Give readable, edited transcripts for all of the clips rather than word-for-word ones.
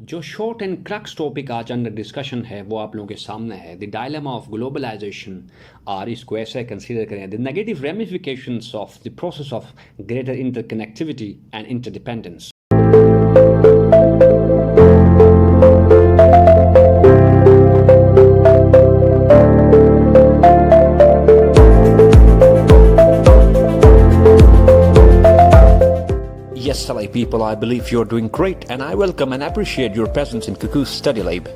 जो short and crux topic आज under discussion है वो आप लोगों के सामने है द डायलेमा ऑफ ग्लोबलाइजेशन। और इसको ऐसे कंसीडर करें the negative ramifications of the process of greater interconnectivity and interdependence. Yes, LA people, I believe you're doing great and I welcome and appreciate your presence in Cuckoo's Study Lab.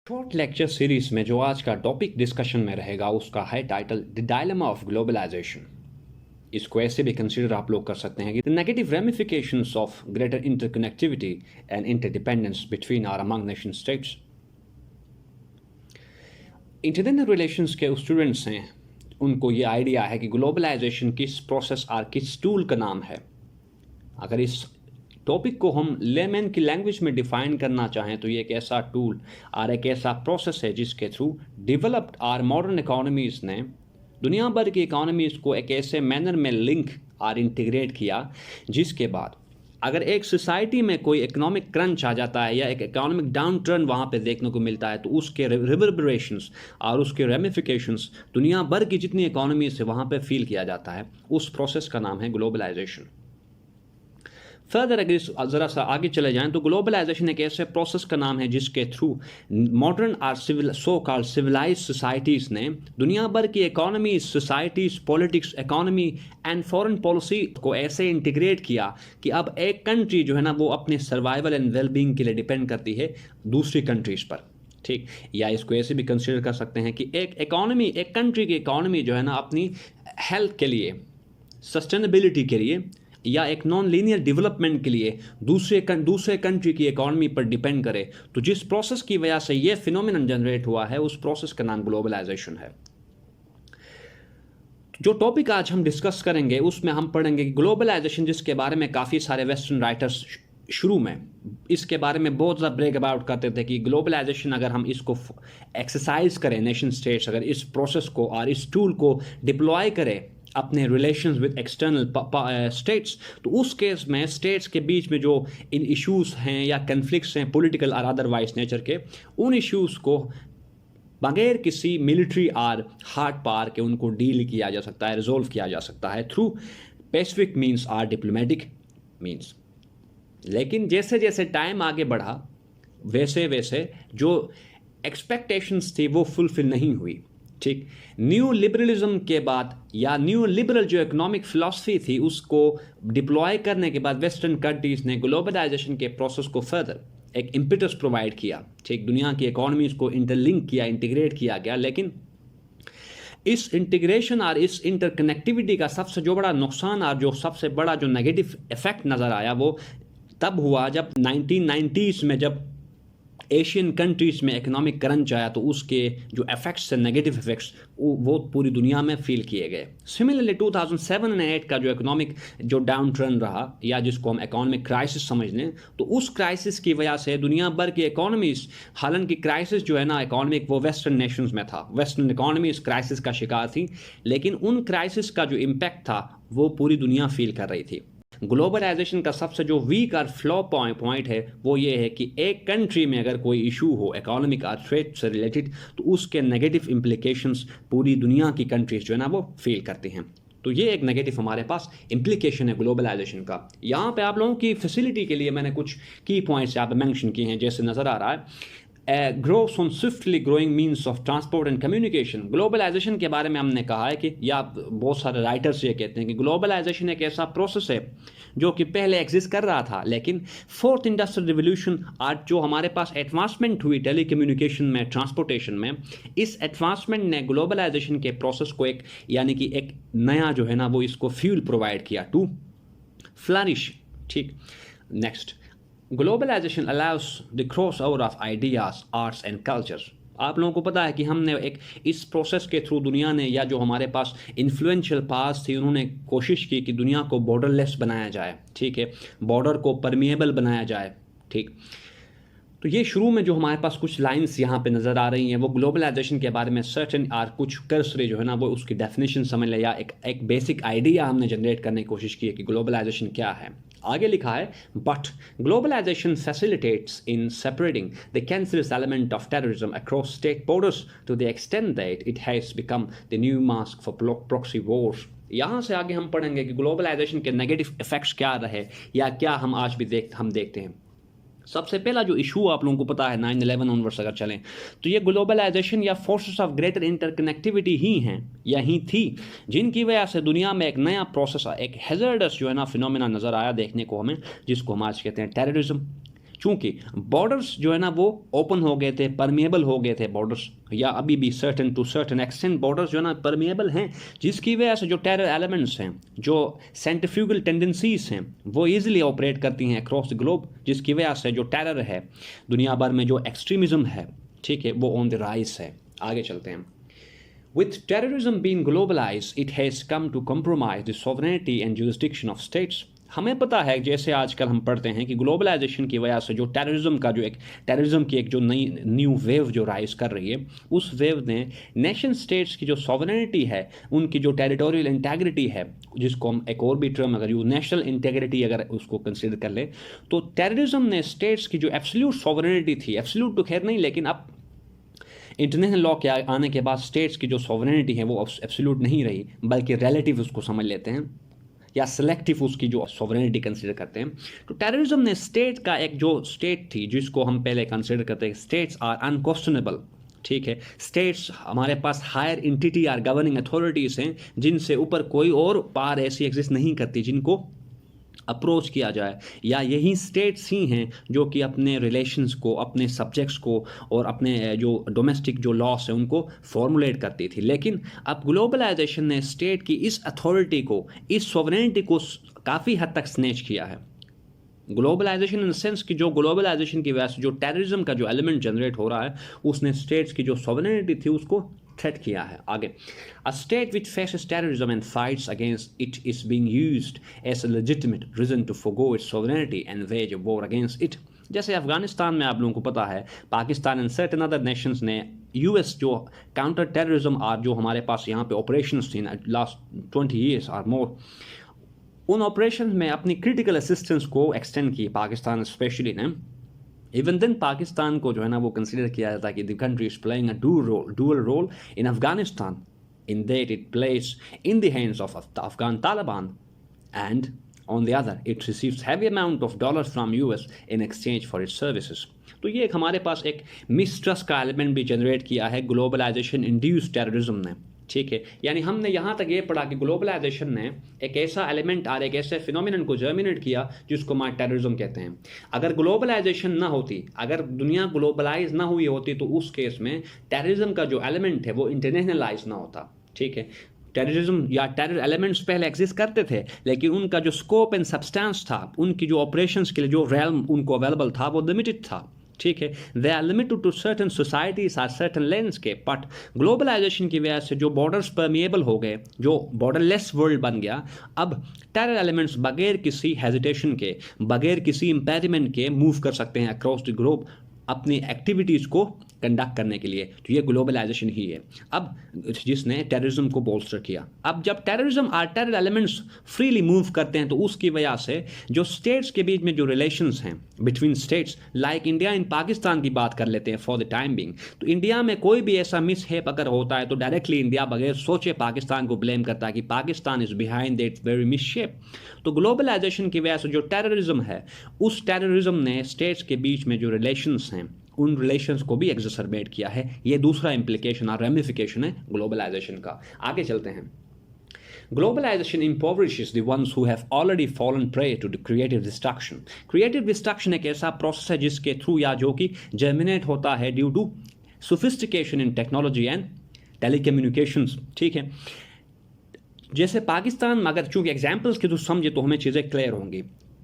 Short lecture series में जो आज का topic discussion में रहेगा उसका है title the dilemma of globalisation. इसको ऐसे भी कंसीडर आप लोग कर सकते हैं कि the negative ramifications of greater interconnectivity and interdependence between or among nation states. International relations के स्टूडेंट्स हैं, उनको ये आइडिया है कि ग्लोबलाइजेशन किस प्रोसेस और किस टूल का नाम है। अगर इस टॉपिक को हम लेमैन की लैंग्वेज में डिफाइन करना चाहें तो ये एक ऐसा टूल और एक ऐसा प्रोसेस है जिसके थ्रू डेवलप्ड और मॉडर्न इकोनॉमीज़ ने दुनिया भर की इकोनॉमीज़ को एक ऐसे मैनर में लिंक और इंटीग्रेट किया जिसके बाद अगर एक सोसाइटी में कोई इकोनॉमिक क्रंच आ जाता है या एक इकोनॉमिक डाउन टर्न वहाँ पर देखने को मिलता है तो उसके रिवर्बरेशंस और उसके रेमिफिकेशंस दुनिया भर की जितनी इकोनॉमीज़ है वहाँ पर फील किया जाता है। उस प्रोसेस का नाम है ग्लोबलाइजेशन। फर्दर अगर ज़रा सा आगे चले जाएं तो ग्लोबलाइजेशन एक ऐसे प्रोसेस का नाम है जिसके थ्रू मॉडर्न और सो कॉल्ड सिविलाइज सोसाइटीज़ ने दुनिया भर की economy, societies, politics, economy and foreign policy को ऐसे इंटीग्रेट किया कि अब एक कंट्री जो है ना वो अपने सर्वाइवल एंड वेलबींग के लिए डिपेंड करती है दूसरी कंट्रीज़ पर। ठीक, या इसको ऐसे भी कंसिडर कर सकते हैं कि एक कंट्री की इकोनॉमी जो है ना अपनी हेल्थ के लिए, सस्टेनेबिलिटी के लिए या एक नॉन लीनियर डेवलपमेंट के लिए दूसरे कंट्री की इकोनॉमी पर डिपेंड करे, तो जिस प्रोसेस की वजह से ये फिनोमिनन जनरेट हुआ है उस प्रोसेस का नाम ग्लोबलाइजेशन है। जो टॉपिक आज हम डिस्कस करेंगे उसमें हम पढ़ेंगे कि ग्लोबलाइजेशन, जिसके बारे में काफ़ी सारे वेस्टर्न राइटर्स शुरू में इसके बारे में बहुत ज़्यादा ब्रेक अबाउट करते थे कि ग्लोबलाइजेशन अगर हम इसको एक्सरसाइज करें, नेशन स्टेट्स अगर इस प्रोसेस को और इस टूल को डिप्लॉय करें अपने रिलेशंस विद एक्सटर्नल स्टेट्स, तो उस केस में स्टेट्स के बीच में जो इन इश्यूज़ हैं या कन्फ्लिक्ट्स हैं पॉलिटिकल और अदरवाइज नेचर के, उन इश्यूज़ को बगैर किसी मिलिट्री और हार्ड पावर के उनको डील किया जा सकता है, रिजोल्व किया जा सकता है थ्रू पैसिफिक मीन्स और डिप्लोमेटिक मीन्स। लेकिन जैसे जैसे टाइम आगे बढ़ा वैसे वैसे जो एक्सपेक्टेशंस थी वो फुलफिल नहीं हुई। ठीक, न्यू लिबरलिज्म के बाद या न्यू लिबरल जो इकोनॉमिक फिलॉसफी थी उसको डिप्लॉय करने के बाद वेस्टर्न कंट्रीज़ ने ग्लोबलाइजेशन के प्रोसेस को फर्दर एक इम्पिटस प्रोवाइड किया। ठीक, दुनिया की इकोनॉमीज़ को इंटरलिंक किया, इंटीग्रेट किया गया। लेकिन इस इंटीग्रेशन और इस इंटरकनेक्टिविटी का सबसे जो बड़ा नुकसान और जो सबसे बड़ा जो नेगेटिव इफेक्ट नज़र आया वो तब हुआ जब 1990s में जब एशियन कंट्रीज़ में इकोनॉमिक क्रंच आया, तो उसके जो इफेक्ट्स हैं, नेगेटिव इफेक्ट्स, वो पूरी दुनिया में फील किए गए। सिमिलरली 2007 और 2008 का जो इकोनॉमिक जो डाउन ट्रेंड रहा या जिसको हम इकोनॉमिक क्राइसिस समझ लें, तो उस क्राइसिस की वजह से दुनिया भर की इकोनॉमीज़, हालांकि क्राइसिस जो है ना इकोनॉमिक वो वेस्टर्न नेशंस में था, वेस्टर्न इकोनॉमीज क्राइसिस का शिकार थी, लेकिन उन क्राइसिस का जो इम्पैक्ट था वो पूरी दुनिया फील कर रही थी। ग्लोबलाइजेशन का सबसे जो वीक और फ्लॉ पॉइंट है वो ये है कि एक कंट्री में अगर कोई इशू हो इकोनॉमिक और ट्रेड से रिलेटेड, तो उसके नेगेटिव इम्प्लीकेशंस पूरी दुनिया की कंट्रीज जो है ना वो फील करती हैं। तो ये एक नेगेटिव हमारे पास इम्प्लीकेशन है ग्लोबलाइजेशन का। यहाँ पे आप लोगों की फैसिलिटी के लिए मैंने कुछ की पॉइंट्स यहाँ पे मेंशन किए हैं, जैसे नज़र आ रहा है growth on swiftly growing means of transport and communication. Globalisation के बारे में हमने कहा है कि या बहुत सारे राइटर्स ये कहते हैं कि ग्लोबलाइजेशन एक ऐसा प्रोसेस है जो कि पहले एग्जिस्ट कर रहा था, लेकिन फोर्थ इंडस्ट्रियल रिवोल्यूशन आज जो हमारे पास एडवांसमेंट हुई टेली कम्युनिकेशन में, ट्रांसपोर्टेशन में, इस एडवांसमेंट ने ग्लोबलाइजेशन के प्रोसेस को एक यानी कि एक नया जो है ना वो इसको फ्यूल प्रोवाइड किया टू फ्लरिश। ठीक, next, globalisation allows the cross over of ideas, arts and cultures. आप लोगों को पता है कि हमने एक इस प्रोसेस के थ्रू दुनिया ने या जो हमारे पास इन्फ्लुएंशियल पास थी उन्होंने कोशिश की कि दुनिया को बॉर्डरलेस बनाया जाए। ठीक है, बॉर्डर को परमिएबल बनाया जाए। ठीक, तो ये शुरू में जो हमारे पास कुछ लाइंस यहाँ पे नज़र आ रही हैं वो ग्लोबलाइजेशन के बारे में सर्टेन और कुछ कर्सरे जो है ना वो उसकी डेफिनेशन समझ ले या एक बेसिक आइडिया हमने जनरेट करने की कोशिश की है कि ग्लोबलाइजेशन क्या है। आगे लिखा है, but globalisation facilitates in separating the cancerous element of terrorism across state borders to the extent that it has become the new mask for proxy wars. यहाँ से आगे हम पढ़ेंगे कि ग्लोबलाइजेशन के नेगेटिव इफेक्ट्स क्या रहे या क्या हम आज भी देखते हैं। सबसे पहला जो इशू आप लोगों को पता है 9/11 ऑनवर्ड्स अगर चलें तो ये ग्लोबलाइजेशन या फोर्सेस ऑफ ग्रेटर इंटरकनेक्टिविटी ही हैं या ही थी जिनकी वजह से दुनिया में एक नया प्रोसेस, एक हैजर्डस जो है ना फिनोमेना नज़र आया देखने को हमें, जिसको हम आज कहते हैं टेररिज्म। चूँकि बॉर्डर्स जो है ना वो ओपन हो गए थे, परमिएबल हो गए थे बॉर्डर्स, या अभी भी टू सर्टन एक्सटेंट बॉर्डर्स जो है ना परमिएबल हैं, जिसकी वजह से जो टेरर एलिमेंट्स हैं, जो सेंट्रीफ्यूगल टेंडेंसीज हैं, वो ईजिली ऑपरेट करती हैं अक्रॉस द ग्लोब, जिसकी वजह से जो टेरर है दुनिया भर में, जो एक्सट्रीमिज़म है, ठीक है, वो ऑन द राइज है। आगे चलते हैं। With terrorism being globalized, it has come to compromise the sovereignty and jurisdiction of states. हमें पता है जैसे आजकल हम पढ़ते हैं कि ग्लोबलाइजेशन की वजह से जो टेररिज्म की एक जो नई न्यू वेव जो राइज कर रही है, उस वेव ने नेशन स्टेट्स की जो सॉवरेनिटी है, उनकी जो टेरिटोरियल इंटेग्रिटी है, जिसको हम एक और भी टर्म अगर यूज नेशनल इंटेग्रिटी अगर उसको कंसिडर कर ले, तो टेररिज्म ने स्टेट्स की जो एब्सोल्यूट सॉवरेनिटी थी, एब्सोल्यूट तो खैर नहीं, लेकिन अब इंटरनेशनल लॉ के आने के बाद स्टेट्स की जो सॉवरेनिटी है वो एब्सोल्यूट नहीं रही, बल्कि रिलेटिव उसको समझ लेते हैं या सिलेक्टिव उसकी जो सॉवरेनिटी कंसीडर करते हैं। तो टेररिज्म ने स्टेट का एक जो स्टेट थी, जिसको हम पहले कंसीडर करते हैं स्टेट्स आर अनक्वेश्चनेबल, ठीक है, स्टेट्स हमारे पास higher entity or governing authorities हैं जिनसे ऊपर कोई और पावर ऐसी एग्जिस्ट नहीं करती जिनको अप्रोच किया जाए, या यही स्टेट्स ही हैं जो कि अपने रिलेशंस को, अपने सब्जेक्ट्स को और अपने जो डोमेस्टिक जो लॉस है उनको फॉर्मुलेट करती थी। लेकिन अब ग्लोबलाइजेशन ने स्टेट की इस अथॉरिटी को, इस सॉवरेनिटी को काफ़ी हद तक स्नेच किया है। ग्लोबलाइजेशन इन द सेंस कि जो ग्लोबलाइजेशन की वजह से जो टेररिज्म का जो एलिमेंट जनरेट हो रहा है, उसने स्टेट्स की जो सॉवरेनिटी थी उसको थ्रेट किया है। आगे, a state which faces terrorism and fights against it is being used as a legitimate reason to forgo its sovereignty and wage a war against it. जैसे अफगानिस्तान में आप लोगों को पता है, Pakistan and certain other nations ने US जो counter terrorism or जो हमारे पास यहाँ पे ऑपरेशंस थी लास्ट 20 ईयर्स आर मोर, उन ऑपरेशन में अपनी क्रिटिकल असिस्टेंस को एक्सटेंड की पाकिस्तान स्पेशली ने। इवन देन पाकिस्तान को जो है ना वो कंसिडर किया जाता है कि the country is playing a dual role in Afghanistan, in that it plays in the hands of the Afghan Taliban and on the other it receives heavy amount of dollars from US in exchange for its services. तो ये एक हमारे पास एक mistrust का element भी generate किया है globalisation induced terrorism ने, ठीक है। यानी हमने यहाँ तक ये पढ़ा कि ग्लोबलाइजेशन ने एक ऐसा एलिमेंट और एक ऐसे फिनोमिनन को जर्मिनेट किया जिसको हमारे टेररिज्म कहते हैं। अगर ग्लोबलाइजेशन ना होती, अगर दुनिया ग्लोबलाइज ना हुई होती, तो उस केस में टेररिज्म का जो एलिमेंट है वो इंटरनेशनलाइज ना होता, ठीक है। टेररिज्म या टेरर एलिमेंट्स पहले एग्जिस्ट करते थे, लेकिन उनका जो स्कोप एंड सब्सटेंस था, उनकी जो ऑपरेशंस के लिए जो रेल्म उनको अवेलेबल था वो लिमिटेड था, ठीक है। They are limited to certain societies or certain landscape. But globalisation की वजह से जो बॉर्डर्स परमिएबल हो गए, जो बॉर्डरलेस वर्ल्ड बन गया, अब टेरर एलिमेंट्स बगैर किसी हेजिटेशन के, बगैर किसी इम्पेरिमेंट के मूव कर सकते हैं अक्रॉस द ग्लोब अपनी एक्टिविटीज़ को कंडक्ट करने के लिए। तो ये ग्लोबलाइजेशन ही है अब जिसने टेररिज्म को बोल्स्टर किया। अब जब टेररिज्म और टेरर एलिमेंट्स फ्रीली मूव करते हैं, तो उसकी वजह से जो स्टेट्स के बीच में जो रिलेशंस हैं between states, like India and Pakistan की बात कर लेते हैं फॉर द टाइम बिंग, तो इंडिया में कोई भी ऐसा मिसहेप अगर होता है तो डायरेक्टली इंडिया बगैर सोचे पाकिस्तान को ब्लेम करता है कि Pakistan is behind that very mishap. तो ग्लोबलाइजेशन की वजह से जो टेररिज्म है, उस टेररिज्म ने स्टेट्स के बीच में जो रिलेशंस हैं उन रिलेशंस को भी एक्सरबेट किया है। ये दूसरा इम्प्लीकेशन और रेमिफिकेशन है ग्लोबलाइजेशन का। आगे चलते हैं। Globalization impoverishes the ones who have already fallen prey to the creative destruction. Creative destruction एक ऐसा प्रोसेस है जिसके थ्रू या जो कि जर्मिनेट होता है due to sophistication in technology and telecommunications, ठीक है। जैसे पाकिस्तान, अगर चूंकि एग्जाम्पल्स के थ्रू समझे तो हमें चीज़ें क्लियर होंगी।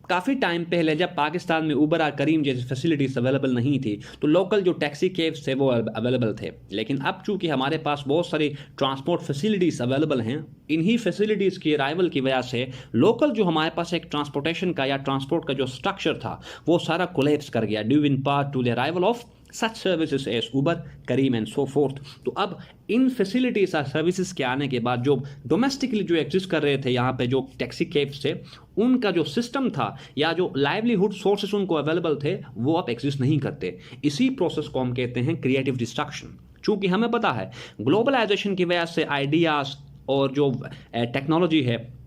काफ़ी टाइम पहले जब पाकिस्तान में उबर और करीम जैसी फैसिलिटीज़ अवेलेबल नहीं थी, तो लोकल जो टैक्सी कैब्स थे वो अवेलेबल थे। लेकिन अब चूंकि हमारे पास बहुत सारी ट्रांसपोर्ट फैसिलिटीज़ अवेलेबल हैं, इन्हीं फैसिलिटीज़ की अराइवल की वजह से लोकल जो हमारे पास एक ट्रांसपोर्टेशन का या ट्रांसपोर्ट का जो स्ट्रक्चर था वो सारा कोलैप्स कर गया due in part to the arrival of such services as Uber, Careem and so forth. तो अब इन फैसिलिटीज और सर्विसेज के आने के बाद जो डोमेस्टिकली जो एग्जिस्ट कर रहे थे यहाँ पे जो टैक्सी कैब्स थे, उनका जो सिस्टम था या जो लाइवलीहुड सोर्सेस उनको अवेलेबल थे वो अब एग्जिस्ट नहीं करते। इसी प्रोसेस को हम कहते हैं क्रिएटिव डिस्ट्रक्शन। चूंकि हमें पता है ग्लोबलाइजेशन की वजह से आइडियाज और जो टेक्नोलॉजी है,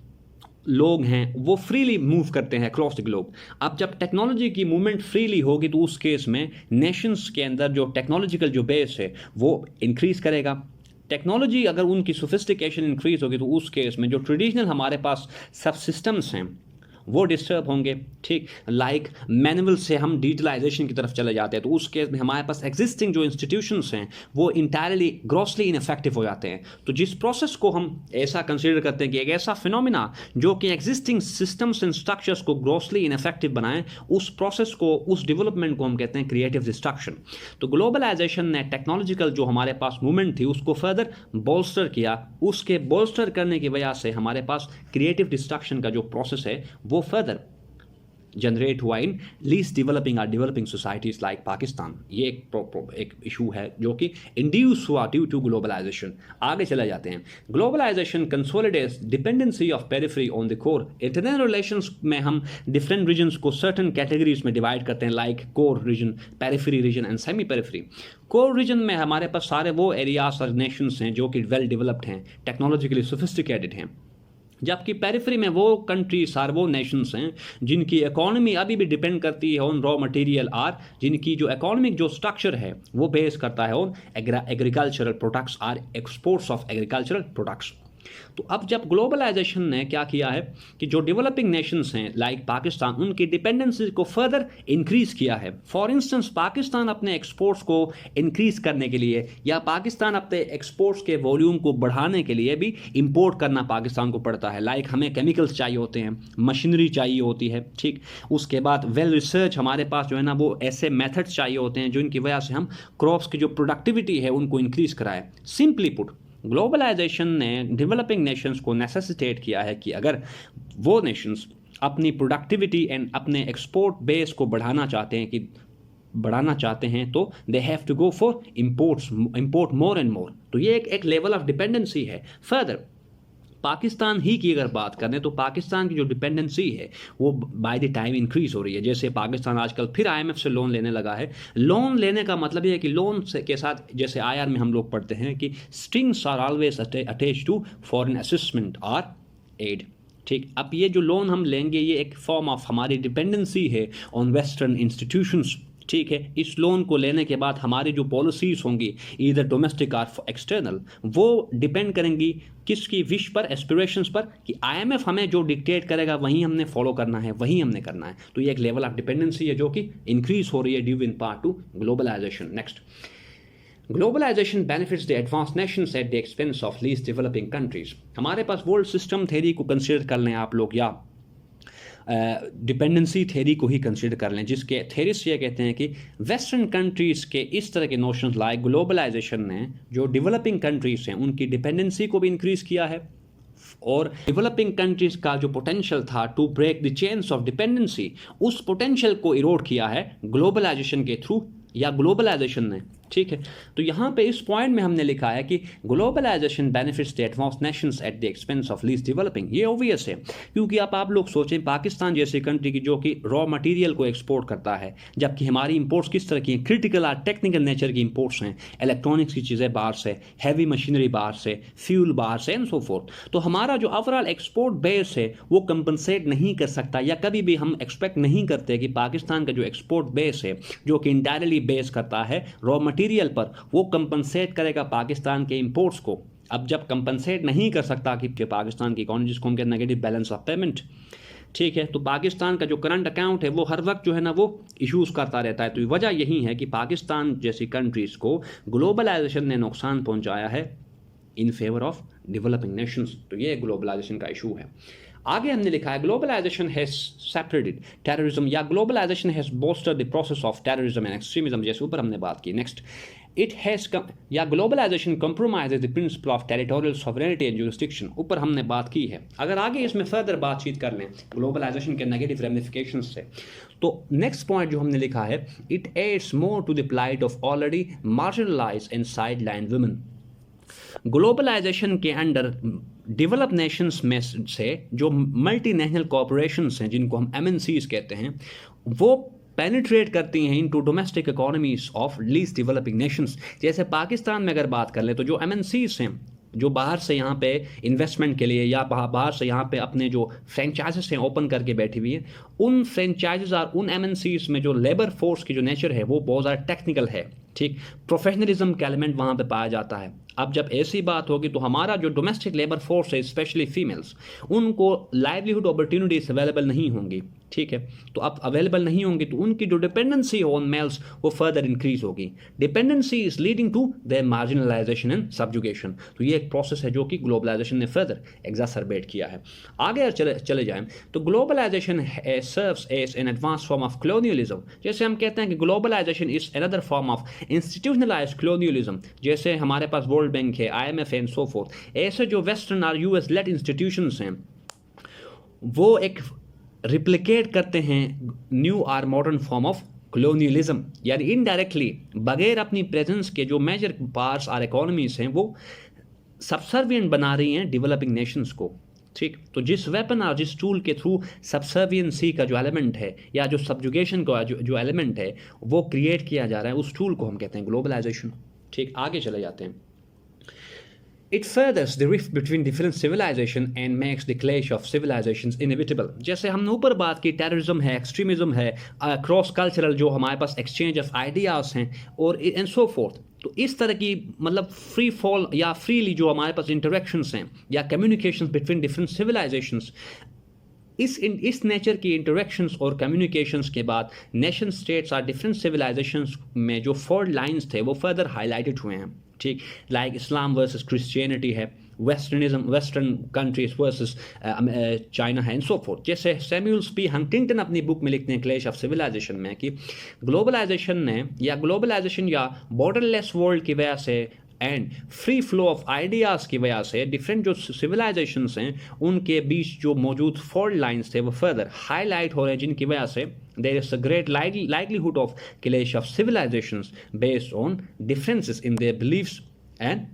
लोग हैं, वो फ्रीली मूव करते हैं अक्रॉस द ग्लोब। अब जब टेक्नोलॉजी की मूवमेंट फ्रीली होगी तो उस केस में नेशंस के अंदर जो टेक्नोलॉजिकल जो बेस है वो इंक्रीज करेगा। टेक्नोलॉजी अगर उनकी सोफिस्टिकेशन इंक्रीज होगी तो उस केस में जो ट्रेडिशनल हमारे पास सब सिस्टम्स हैं वो डिस्टर्ब होंगे। ठीक, लाइक मैनुअल से हम डिजिटलाइजेशन की तरफ चले जाते हैं तो उस केस में हमारे पास एग्जिस्टिंग जो इंस्टीट्यूशंस हैं वो इंटायरली ग्रॉसली इनफेक्टिव हो जाते हैं। तो जिस प्रोसेस को हम ऐसा कंसीडर करते हैं कि एक ऐसा फिनोमिना जो कि एग्जिस्टिंग सिस्टम्स एंड स्ट्रक्चर्स को ग्रॉसली इनफेक्टिव बनाए, उस प्रोसेस को, उस डेवलपमेंट को हम कहते हैं क्रिएटिव डिस्ट्रक्शन। तो ग्लोबलाइजेशन ने टेक्नोलॉजिकल जो हमारे पास मूवमेंट थी उसको फर्दर बोल्स्टर किया। उसके बोल्स्टर करने की वजह से हमारे पास क्रिएटिव डिस्ट्रक्शन का जो प्रोसेस है वो फर्दर जनरेट हुआ इन लीस्ट डेवलपिंग और डेवलपिंग सोसाइटीज लाइक पाकिस्तान। ये एक इशू है जो कि इंड्यूस हुआ ड्यू टू ग्लोबलाइजेशन। आगे चले जाते हैं। Globalisation consolidates dependency of periphery on the core. International relations में हम डिफरेंट रीजन्स को सर्टन कैटेगरीज में डिवाइड करते हैं, like core region, periphery region and semi periphery. Core region में हमारे पास सारे वो एरियाज और नेशंस हैं जो कि वेल डेवलप्ड हैं, टेक्नोलॉजिकली सोफिस्टिकेटेड हैं, जबकि पेरिफेरी में वो कंट्रीज और वो नेशंस हैं जिनकी इकोनॉमी अभी भी डिपेंड करती है ऑन रॉ मटेरियल, और जिनकी जो इकोनॉमिक जो स्ट्रक्चर है वो बेस करता है ऑन एग्रीकल्चरल प्रोडक्ट्स और एक्सपोर्ट्स ऑफ एग्रीकल्चरल प्रोडक्ट्स। तो अब जब ग्लोबलाइजेशन ने क्या किया है कि जो डेवलपिंग नेशंस हैं लाइक पाकिस्तान, उनकी डिपेंडेंसी को फर्दर इंक्रीज किया है। फॉर इंस्टेंस पाकिस्तान अपने एक्सपोर्ट्स को इंक्रीज करने के लिए या पाकिस्तान अपने एक्सपोर्ट्स के वॉल्यूम को बढ़ाने के लिए भी इंपोर्ट करना पाकिस्तान को पड़ता है। लाइक हमें केमिकल्स चाहिए होते हैं, मशीनरी चाहिए होती है, ठीक, उसके बाद वेल रिसर्च हमारे पास जो है ना वो ऐसे मेथड्स चाहिए होते हैं जिनकी वजह से हम क्रॉप्स की जो प्रोडक्टिविटी है उनको इंक्रीज कराएं। सिंपली पुट, ग्लोबलाइजेशन ने डेवलपिंग नेशंस को नेसेसिटेट किया है कि अगर वो नेशंस अपनी प्रोडक्टिविटी एंड अपने एक्सपोर्ट बेस को बढ़ाना चाहते हैं तो they have to go for import more and more. तो ये एक लेवल ऑफ डिपेंडेंसी है। फर्दर पाकिस्तान ही की अगर बात करें तो पाकिस्तान की जो डिपेंडेंसी है वो बाय द टाइम इंक्रीज हो रही है। जैसे पाकिस्तान आजकल फिर आईएमएफ से लोन लेने लगा है। लोन लेने का मतलब ये है कि लोन के साथ, जैसे आईआर में हम लोग पढ़ते हैं कि strings are always attached to foreign assistance और एड। ठीक, अब ये जो लोन हम लेंगे ये एक फॉर्म ऑफ हमारी डिपेंडेंसी है ऑन वेस्टर्न इंस्टीट्यूशंस। ठीक है, इस लोन को लेने के बाद हमारी जो पॉलिसीज होंगी ईदर डोमेस्टिक और एक्सटर्नल, वो डिपेंड करेंगी किसकी विश पर, एस्पिरेशंस पर, कि आईएमएफ हमें जो डिक्टेट करेगा वही हमने फॉलो करना है, वही हमने करना है। तो ये एक लेवल ऑफ डिपेंडेंसी है जो कि इंक्रीज हो रही है due in part to globalisation. Next, globalisation benefits the advance nations at the expense of least developing countries. हमारे पास वर्ल्ड सिस्टम थ्योरी को कंसिडर कर लें आप लोग, या डिपेंडेंसी थ्योरी को ही कंसिडर कर लें, जिसके थ्योरिस्ट ये कहते हैं कि वेस्टर्न कंट्रीज़ के इस तरह के नोशंस लाइक ग्लोबलाइजेशन ने जो डेवलपिंग कंट्रीज़ हैं उनकी डिपेंडेंसी को भी इंक्रीज़ किया है, और डेवलपिंग कंट्रीज़ का जो पोटेंशियल था to break the chains of dependency, उस पोटेंशियल को इरोड किया है ग्लोबलाइजेशन के थ्रू या ग्लोबलाइजेशन ने। ठीक है, तो यहाँ पे इस पॉइंट में हमने लिखा है कि globalisation benefits the advance nations at the expense of least developing. ये ऑब्वियस है, क्योंकि आप लोग सोचें पाकिस्तान जैसी कंट्री की जो कि रॉ मटेरियल को एक्सपोर्ट करता है, जबकि हमारी इंपोर्ट्स किस तरह की हैं, क्रिटिकल और टेक्निकल नेचर की इंपोर्ट्स हैं, इलेक्ट्रॉनिक्स की चीज़ें बाहर से, हैवी मशीनरी बाहर से, फ्यूल बाहर से एंड सो फोर्थ। तो हमारा जो ओवरऑल एक्सपोर्ट बेस है वो कंपनसेट नहीं कर सकता, या कभी भी हम एक्सपेक्ट नहीं करते कि पाकिस्तान का जो एक्सपोर्ट बेस है जो कि इंटायरली बेस करता है रॉ मटेरियल पर, वो कंपनसेट करेगा पाकिस्तान के इंपोर्ट्स को। अब जब कंपनसेट नहीं कर सकता कि पाकिस्तान की इकोनॉमी, जिसको हम कहते हैं नेगेटिव बैलेंस ऑफ पेमेंट, ठीक है, तो पाकिस्तान का जो करंट अकाउंट है वो हर वक्त जो है ना वो इश्यूज़ करता रहता है। तो वजह यही है कि पाकिस्तान जैसी कंट्रीज़ को ग्लोबलाइजेशन ने नुकसान पहुंचाया है इन फेवर ऑफ डेवलपिंग नेशंस। तो ये ग्लोबलाइजेशन का इशू है। आगे हमने लिखा है ग्लोबलाइजेशन हैज सेपरेटेड टेररिज्म या globalisation has boosted the process of terrorism and extremism, जैसे ऊपर हमने बात की। नेक्स्ट, इट हैज या globalisation compromises the principle of territorial sovereignty and jurisdiction, ऊपर हमने बात की है। अगर आगे इसमें फर्दर बातचीत कर लें ग्लोबलाइजेशन के नेगेटिव रेमिफिकेशंस से, तो नेक्स्ट पॉइंट जो हमने लिखा है, it adds more to the plight of already marginalised and sideline women. Globalisation के अंडर डेवलप नेशंस में से जो मल्टीनेशनल कॉरपोरेशंस हैं, जिनको हम MNCs कहते हैं, वो पेनिट्रेट करती हैं into domestic economies of least developing Nations. जैसे पाकिस्तान में अगर बात कर ले तो जो MNCs हैं, जो बाहर से यहाँ पे इन्वेस्टमेंट के लिए या बाहर से यहाँ पे अपने जो फ्रेंचाइजेस हैं ओपन करके बैठी हुई हैं, उन फ्रेंचाइजेस और उन MNCs में जो लेबर फोर्स की जो नेचर है वो बहुत ज़्यादा टेक्निकल है, ठीक, प्रोफेशनलिज्म का एलिमेंट वहाँ पे पाया जाता है। अब जब ऐसी बात होगी तो हमारा जो डोमेस्टिक लेबर फोर्स है, स्पेशली फीमेल्स, उनको लाइवलीहुड अपॉर्चुनिटीज अवेलेबल नहीं होंगी, ठीक है। तो अब अवेलेबल नहीं होंगी तो उनकी जो डिपेंडेंसी ऑन मेल्स वो फर्दर इंक्रीज होगी। Dependency is leading to their marginalisation and subjugation. तो ये एक प्रोसेस है जो कि ग्लोबलाइजेशन ने फर्दर एग्जासरबेट किया है। आगे चले जाएं तो globalisation serves as an advance form of colonialism. जैसे हम कहते हैं कि globalisation is another form of institutionalised colonialism, जैसे हमारे पास वर्ल्ड बैंक है, IMF एंड सो फोर्थ। ऐसे जो वेस्टर्न और US लेड इंस्टीट्यूशंस हैं वो एक रिप्लिकेट करते हैं न्यू और मॉडर्न फॉर्म ऑफ कॉलोनियलिज्म, यानी इनडायरेक्टली बगैर अपनी प्रेजेंस के जो मेजर पार्ट्स और इकोनॉमीज हैं वो सबसर्विएंट बना रही हैं डेवलपिंग नेशंस को, ठीक। तो जिस वेपन और जिस टूल के थ्रू सबसर्वियंसी का जो एलिमेंट है या जो सब्जुगेशन का जो एलिमेंट है वो क्रिएट किया जा रहा है, उस टूल को हम कहते हैं ग्लोबलाइजेशन, ठीक। आगे चले जाते हैं। It furthers the rift between different civilization and makes the clash of civilizations inevitable। जैसे हमने ऊपर बात की, टेररिज्म है, एक्सट्रीमिज्म है, क्रॉस कल्चरल जो हमारे पास एक्सचेंज ऑफ आइडियाज़ हैं और एंड सो फोर्थ। तो इस तरह की मतलब फ्री फॉल या फ्रीली जो हमारे पास इंटरेक्शंस हैं या कम्युनिकेशंस बिटवीन डिफरेंट सिविलाइजेशंस, इस नेचर की इंटरेक्शंस और कम्युनिकेशंस के बाद नेशन स्टेट्स और डिफरेंट सिविलाइजेशंस में जो फॉल्ट लाइंस थे वो फर्दर हाईलाइटेड हुए हैं, ठीक। लाइक इस्लाम वर्सेस क्रिश्चियनिटी है, वेस्टर्न कंट्रीज वर्सेस चाइना है एंड सो फोर्थ। जैसे सैमुअल पी हंटिंगटन अपनी बुक में लिखते हैं क्लैश ऑफ सिविलाइजेशन में कि ग्लोबलाइजेशन या बॉर्डरलेस वर्ल्ड की वजह से and free flow of ideas की वजह से डिफरेंट जो सिविलाइजेशंस हैं उनके बीच जो मौजूद फॉल्ट लाइंस थे वो फर्दर हाईलाइट हो रहे हैं, जिनकी वजह से there is a great likelihood of clash of civilisations based on differences in their beliefs and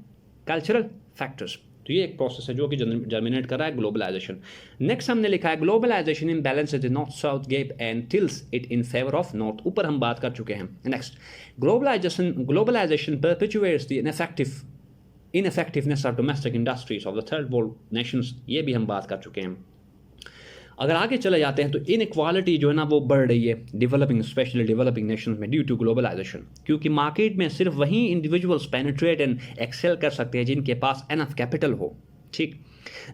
cultural factors. तो ये एक प्रोसेस है जो कि जर्मिनेट कर रहा है ग्लोबलाइजेशन। नेक्स्ट हमने लिखा है globalisation imbalance the north south gap and tilts it in favour of north. ऊपर हम बात कर चुके हैं। Next, globalisation perpetuates the ineffectiveness of domestic industries of the third world nations. ये भी हम बात कर चुके हैं। अगर आगे चले जाते हैं तो इनइक्वालिटी जो है ना वो बढ़ रही है डेवलपिंग, स्पेशली डेवलपिंग नेशंस में ड्यू टू ग्लोबलाइजेशन, क्योंकि मार्केट में सिर्फ वही इंडिविजुअल्स पेनिट्रेट एंड एक्सेल कर सकते हैं जिनके पास एनफ कैपिटल हो, ठीक,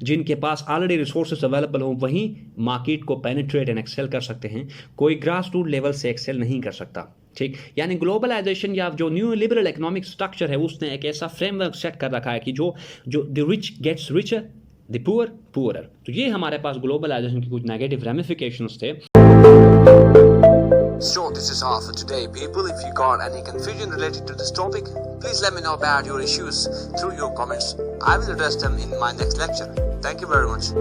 जिनके पास ऑलरेडी रिसोर्सेज अवेलेबल हो, वहीं मार्केट को पेनिट्रेट एंड एक्सेल कर सकते हैं। कोई ग्रास रूट लेवल से एक्सेल नहीं कर सकता, ठीक। यानी ग्लोबलाइजेशन या जो न्यू लिबरल इकोनॉमिक स्ट्रक्चर है उसने एक ऐसा फ्रेमवर्क सेट कर रखा है कि जो the rich gets richer, the poor poorer. तो ये हमारे पास ग्लोबलाइजेशन की कुछ नेगेटिव रेमिफिकेशंस थे। So this is all for today, people. If you got any confusion related to this topic, please let me know about your issues through your comments. I will address them in my next lecture. Thank you very much.